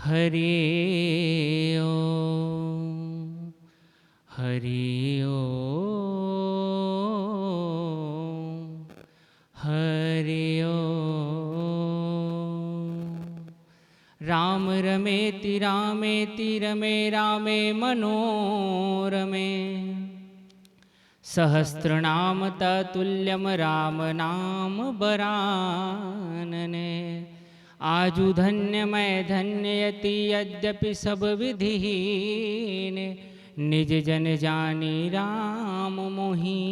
हरि ओम हरि ओम हरि ओम। राम रमेति रामेति रमे रामे मनोरमे सहस्रनाम ततुल्यम राम नाम बरानने। आजु धन्य मैं धन्ययति यद्यपि सब विधिहीन निज जन जानी राम मोहि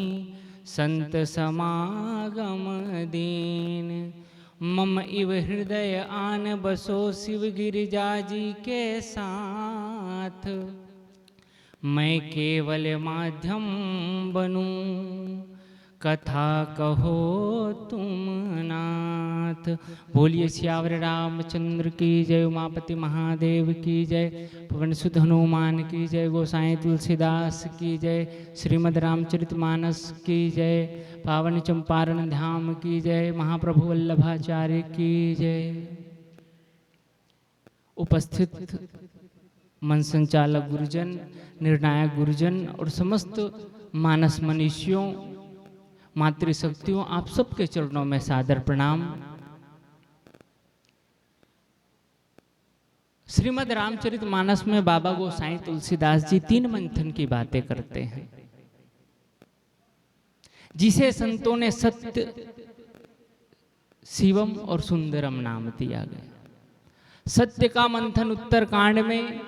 संत समागम दीन। मम इव हृदय आन बसो शिव गिरिजा जी के साथ मैं केवल माध्यम बनूं कथा कहो तुम नाथ। बोलिए सियावर रामचंद्र की जय, उमापति महादेव की जय, पवन सुत हनुमान की जय, गोसाई तुलसीदास की जय, श्रीमद् रामचरितमानस की जय, पावन चंपारण धाम की जय, महाप्रभु वल्लभाचार्य की जय। उपस्थित मन संचालक गुरुजन, निर्णायक गुरुजन और समस्त मानस मनीषियों, मातृशक्तियों, आप सबके चरणों में सादर प्रणाम। श्रीमद् रामचरितमानस में बाबा गोसाई तुलसीदास जी 3 मंथन की बातें करते हैं, जिसे संतों ने सत्य, शिवम और सुंदरम नाम दिया गया। सत्य का मंथन उत्तर कांड में,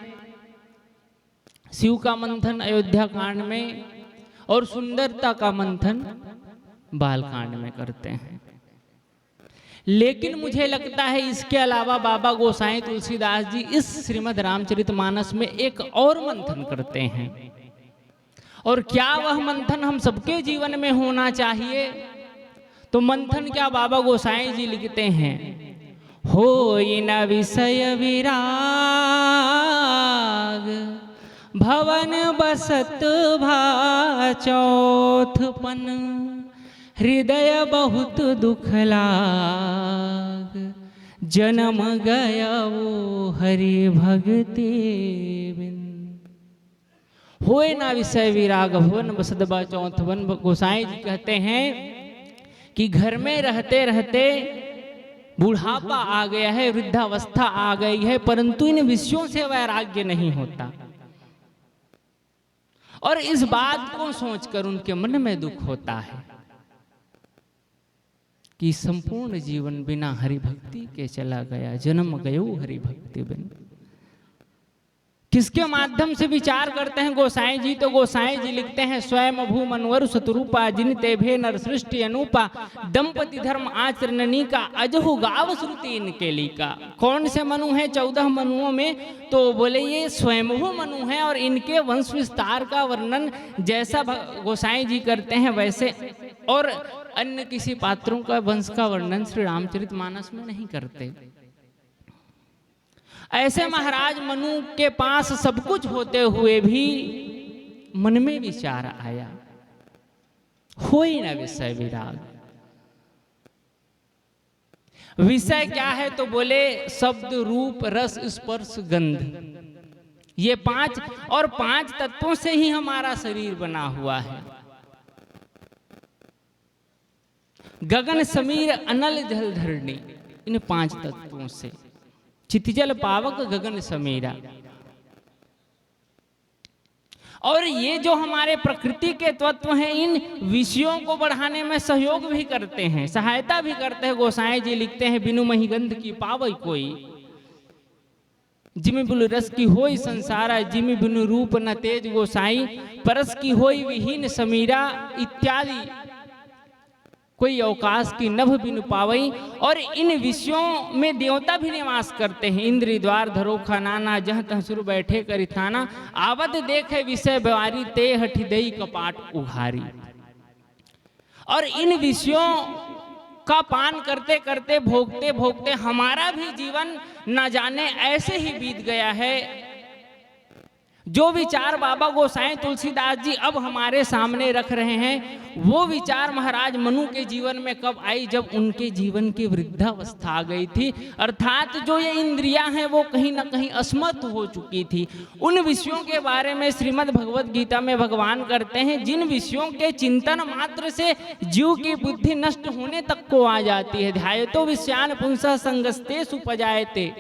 शिव का मंथन अयोध्या कांड में और सुंदरता का मंथन बालकांड में करते हैं। लेकिन मुझे लगता है इसके अलावा बाबा गोसाई तुलसीदास जी इस श्रीमद् रामचरितमानस में एक और मंथन करते हैं। और क्या वह मंथन हम सबके जीवन में होना चाहिए? तो मंथन क्या बाबा गोसाई जी लिखते हैं, होई न विषय विराग भवन बसत भा चौथपन हृदय बहुत दुख लाग जन्म गया वो हरि भक्ति बिन। होए ना विषय विराग भवन बसत भा चौथपन। गोसाई जी कहते हैं कि घर में रहते रहते बुढ़ापा आ गया है, वृद्धावस्था आ गई है, परंतु इन विषयों से वैराग्य नहीं होता। और इस बात को सोचकर उनके मन में दुख होता है कि संपूर्ण जीवन बिना हरि भक्ति के चला गया, जन्म गयो हरि भक्ति बिन। किसके माध्यम से विचार करते हैं गोसाई जी? तो गोसाई जी लिखते हैं, स्वयं भू मनवर शत्रुपा जिन ते भे नर सृष्टि अनुपा दंपति धर्म आचरणनी का अजहु गाव श्रुति इनके लीका। कौन से मनु हैं 14 मनुओं में? तो बोले ये स्वयंभू मनु हैं और इनके वंश विस्तार का वर्णन जैसा गोसाई जी करते हैं वैसे और अन्य किसी पात्रों का वंश का वर्णन श्री रामचरितमानस में नहीं करते। ऐसे महाराज मनु के पास सब कुछ होते हुए भी मन में विचार आया, होई न विषय विराग। विषय क्या है? तो बोले शब्द रूप रस स्पर्श गंध, ये 5 और 5 तत्वों से ही हमारा शरीर बना हुआ है। गगन समीर अनल जल धरणी, इन 5 तत्वों से चितजल पावक गगन समीरा। और ये जो हमारे प्रकृति के तत्व हैं इन विषयों को बढ़ाने में सहयोग भी करते हैं, सहायता भी करते हैं। गोसाई जी लिखते हैं, बिनु मही गंध की पावई कोई जिमि बिनु रस की होई संसारा जिमि बिनु रूप न तेज गोसाई परस की होई विहीन समीरा इत्यादि कोई अवकाश की नभ बिनु पावई। और इन विषयों में देवता भी निवास करते हैं। इंद्री द्वार धरो खानाना जह तह सुर बैठे करी थाना आवद देखे विषय व्यवहारी ते हठी दई कपाट उघारी। और इन विषयों का पान करते करते भोगते भोगते हमारा भी जीवन न जाने ऐसे ही बीत गया है। जो विचार बाबा गोसाई तुलसीदास जी अब हमारे सामने रख रहे हैं, वो विचार महाराज मनु के जीवन में कब आई? जब उनके जीवन की वृद्धावस्था आ गई थी, अर्थात जो ये इंद्रियां हैं वो कहीं ना कहीं असमर्थ हो चुकी थी। उन विषयों के बारे में श्रीमद् भगवत गीता में भगवान करते हैं, जिन विषयों के चिंतन मात्र से जीव की बुद्धि नष्ट होने तक को आ जाती है। ध्यायतो विषयान पुंसः संगस्तेषु उपजायते,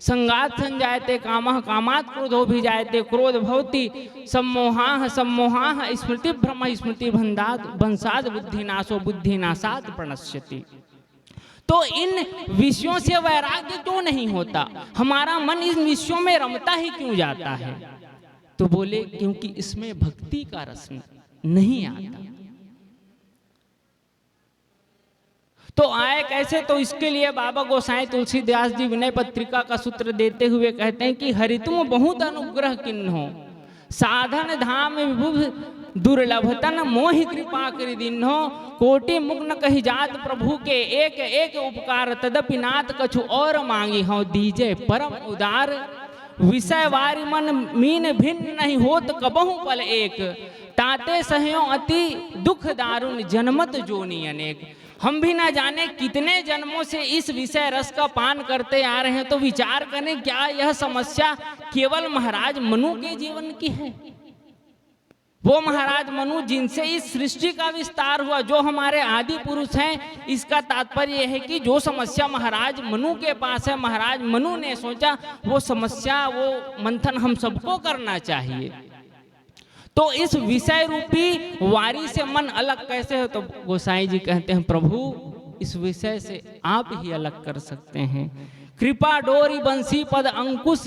संगात संजायते कामः, कामात् क्रोधो भिजायते, क्रोध भवति सम्मोहाः, सम्मोहाः स्मृति भ्रम, स्मृति भंसात् बुद्धिनाशो, बुद्धिनाशात् प्रणश्यति। तो इन विषयों से वैराग्य क्यों नहीं होता? हमारा मन इन विषयों में रमता ही क्यों जाता है? तो बोले क्योंकि इसमें भक्ति का रस नहीं आता। तो आए कैसे? तो इसके लिए बाबा गोसाई तुलसीदास जी विनय पत्रिका का सूत्र देते हुए कहते हैं कि हरितुम बहुत अनुग्रह किन्हो, साधन धाम विभुभ दुर्लभतन मोहि कृपा कर दिन्हो, कोटि मुग्न कही जात प्रभु के, एक एक उपकार तदपि नाथ कछु और मांगी हो, दीजे परम उदार विषय वारि मन मीन भिन्न नहीं होत कबहु पल एक, ताते सहयो अति दुख दारुण जनमत जोनी अनेक। हम भी ना जाने कितने जन्मों से इस विषय रस का पान करते आ रहे हैं, तो विचार करें क्या यह समस्या केवल महाराज मनु के जीवन की है? वो महाराज मनु जिनसे इस सृष्टि का विस्तार हुआ, जो हमारे आदि पुरुष हैं, इसका तात्पर्य यह है कि जो समस्या महाराज मनु के पास है, महाराज मनु ने सोचा वो समस्या, वो मंथन हम सबको करना चाहिए। तो इस विषय रूपी वारी से मन अलग कैसे हो? तो गोसाई जी कहते हैं प्रभु इस विषय से आप ही अलग कर सकते हैं। कृपा डोरी बंसी पद अंकुश,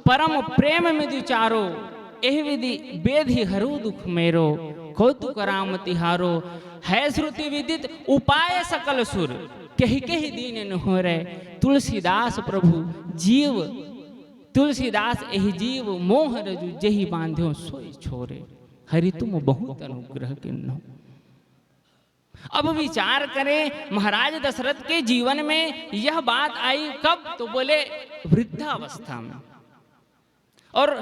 परम प्रेम में विचारो, एह विधि बेधि हरू दुख मेरो, कौतुक राम तिहारो, है श्रुति विदित उपाय सकल सुर, कही कही दीन न हो रे, तुलसीदास प्रभु जीव, तुलसीदास एहि जीव मोह रजु जही बांध्यो सोई छोरे, हरि तुम बहुत अनुग्रह किन्हो। अब विचार करें महाराज दशरथ के जीवन में यह बात आई कब? तो बोले वृद्धावस्था में। और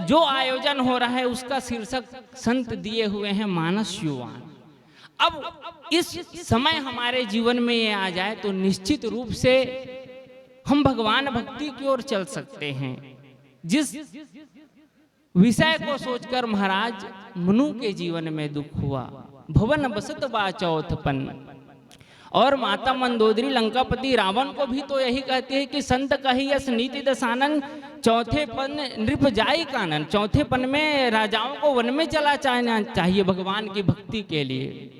जो आयोजन हो रहा है उसका शीर्षक संत दिए हुए हैं मानस युवान। अब इस समय हमारे जीवन में ये आ जाए तो निश्चित रूप से हम भगवान भक्ति की ओर चल सकते हैं। जिस विषय को सोचकर महाराज मनु के जीवन में दुख हुआ, भवन बसत बा चौथपन, और माता मंदोदरी लंकापति रावण को भी तो यही कहती है कि संत कही यस नीति दसानन, चौथे पन नृप जाई कानन। चौथे पन में राजाओं को वन में चला जाना चाहिए भगवान की भक्ति के लिए।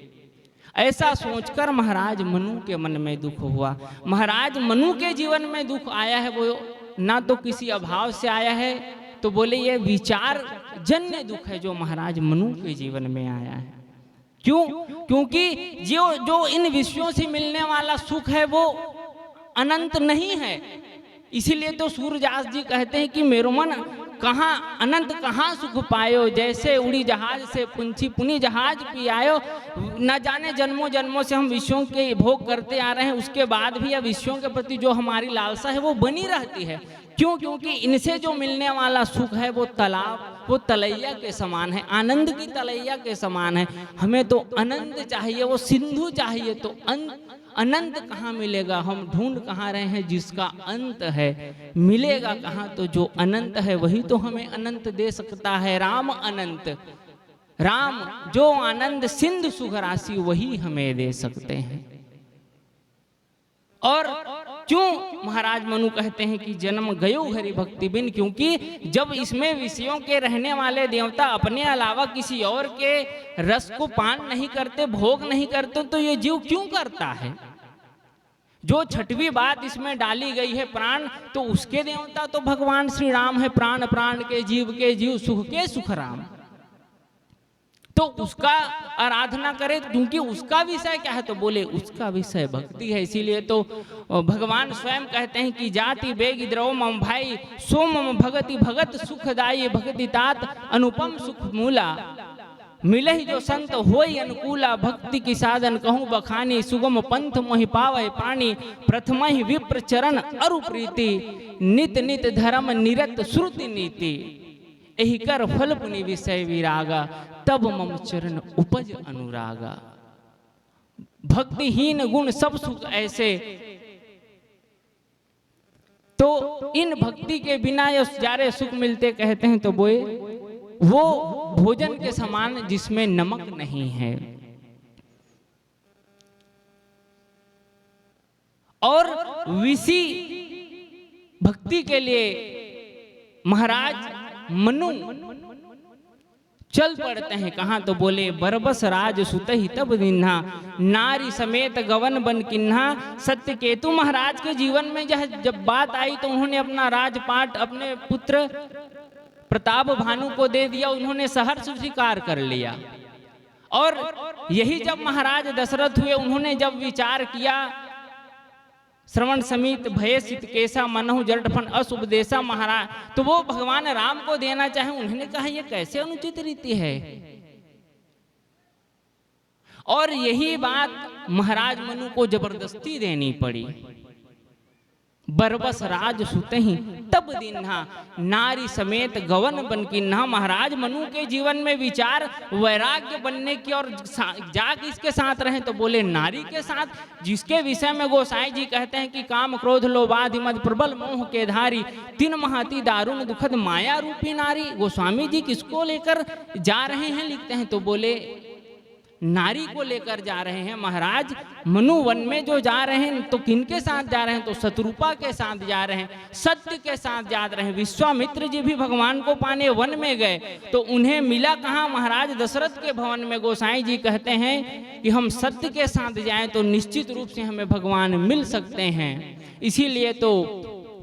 ऐसा सोचकर महाराज मनु के मन में दुख हुआ। महाराज मनु के जीवन में दुख आया है वो ना तो किसी अभाव से आया है, तो बोले ये विचार जन्य दुख है जो महाराज मनु के जीवन में आया है। क्यों? क्योंकि जो इन विषयों से मिलने वाला सुख है वो अनंत नहीं है। इसीलिए तो सूरदास जी कहते हैं कि मेरो मन कहाँ अनंत कहाँ सुख पायो, जैसे उड़ी जहाज से पुंछी पुनी जहाज पियायो। न जाने जन्मों जन्मों से हम विषयों के भोग करते आ रहे हैं, उसके बाद भी यह विषयों के प्रति जो हमारी लालसा है वो बनी रहती है। क्यों? क्योंकि इनसे जो मिलने वाला सुख है वो तालाब, वो तलैया के समान है, आनंद की तलैया के समान है। हमें तो आनंद चाहिए, वो सिंधु चाहिए, तो अनंत कहाँ मिलेगा? हम ढूंढ कहाँ रहे हैं जिसका अंत है, मिलेगा कहाँ? तो जो अनंत है वही तो हमें अनंत दे सकता है। राम अनंत, राम जो आनंद सिंधु सुख राशि वही हमें दे सकते हैं। और क्यों महाराज मनु कहते हैं कि जन्म गयो हरि भक्ति बिन? क्योंकि जब इसमें विषयों के रहने वाले देवता अपने अलावा किसी और के रस को पान नहीं करते, भोग नहीं करते, तो ये जीव क्यों करता है? जो छठवीं बात इसमें डाली गई है प्राण, तो उसके देवता तो भगवान श्री राम है। प्राण प्राण के जीव सुख के सुख राम, तो उसका आराधना करें, क्योंकि उसका विषय क्या है? तो बोले उसका विषय भक्ति है। इसीलिए तो भगवान स्वयं कहते हैं कि जाति बेग द्रव मम भाई, सो मम भगति भगत सुखदाई, भक्ति तात अनुपम सुख मूला। मिलहि जो संत होई अनुकूला, भक्ति की साधन कहूँ बखानी, सुगम पंथ मोहि पावै पानी, प्रथम ही विप्र चरण अरु प्रीति, नित नित धर्म निरत श्रुति नीति, एहि कर फल पुनि विषय विरागा, तब मम चरण उपज अनुरागा। भक्तिहीन गुण सब सुख ऐसे, तो इन भक्ति के बिना ये सारे सुख मिलते कहते हैं तो वो भोजन के समान जिसमें नमक नहीं है। और विषी भक्ति के लिए महाराज मनु चल पड़ते हैं कहाँ, तो बोले बरबस राज सुतहि तब दिन्हा, नारी समेत गवन बन किन्हा। सत्यकेतु महाराज के जीवन में जब बात आई तो उन्होंने अपना राजपाट अपने पुत्र प्रताप भानु को दे दिया, उन्होंने सहर्ष स्वीकार कर लिया। और यही जब महाराज दशरथ हुए, उन्होंने जब विचार किया, श्रवण समित भय सित केसा मनहु जरठफन असुपदेशा महाराज, तो वो भगवान राम को देना चाहे, उन्होंने कहा यह कैसे अनुचित रीति है। और यही बात महाराज मनु को जबरदस्ती देनी पड़ी। बरबस राज सुतहि तब दिन्हा, नारी समेत गवन बन किन्हा। महाराज मनु के जीवन में विचार वैराग्य बनने की और जा किसके साथ रहे, तो बोले नारी के साथ, जिसके विषय में गोसाई जी कहते हैं कि काम क्रोध लोभ आदि मद प्रबल मोह के धारी, तीन महाती दारुण दुखद माया रूपी नारी। गोस्वामी जी किसको लेकर जा रहे हैं लिखते हैं, तो बोले नारी को लेकर जा रहे हैं। महाराज मनु वन में जो जा रहे हैं तो किनके साथ जा रहे हैं, तो शत्रुपा के साथ जा रहे हैं, सत्य के साथ जा रहे हैं। विश्वामित्र जी भी भगवान को पाने वन में गए तो उन्हें मिला कहाँ, महाराज दशरथ के भवन में। गोसाई जी कहते हैं कि हम सत्य के साथ जाएं तो निश्चित रूप से हमें भगवान मिल सकते हैं। इसीलिए तो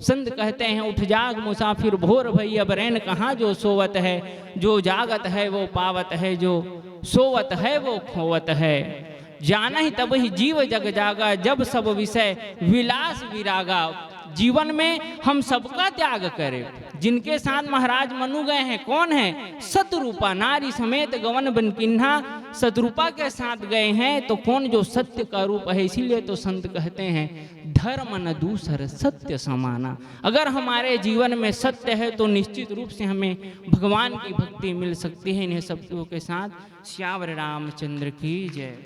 संत कहते हैं उठ जाग मुसाफिर भोर भई, अब रैन कहाँ जो सोवत है, जो जागत है वो पावत है, जो सोवत है वो खोवत है। जाना ही तब ही जीव जग जागा, जब सब विषय विलास विरागा। जीवन में हम सबका त्याग करें। जिनके साथ महाराज मनु गए हैं कौन है, शत्रुपा, नारी समेत गवन बन किन्हा। शत्रुपा के साथ गए हैं तो कौन, जो सत्य का रूप है। इसीलिए तो संत कहते हैं धर्म न दूसर सत्य समाना। अगर हमारे जीवन में सत्य है तो निश्चित रूप से हमें भगवान की भक्ति मिल सकती है। इन्हें शब्दों के साथ श्यावर रामचंद्र की जय।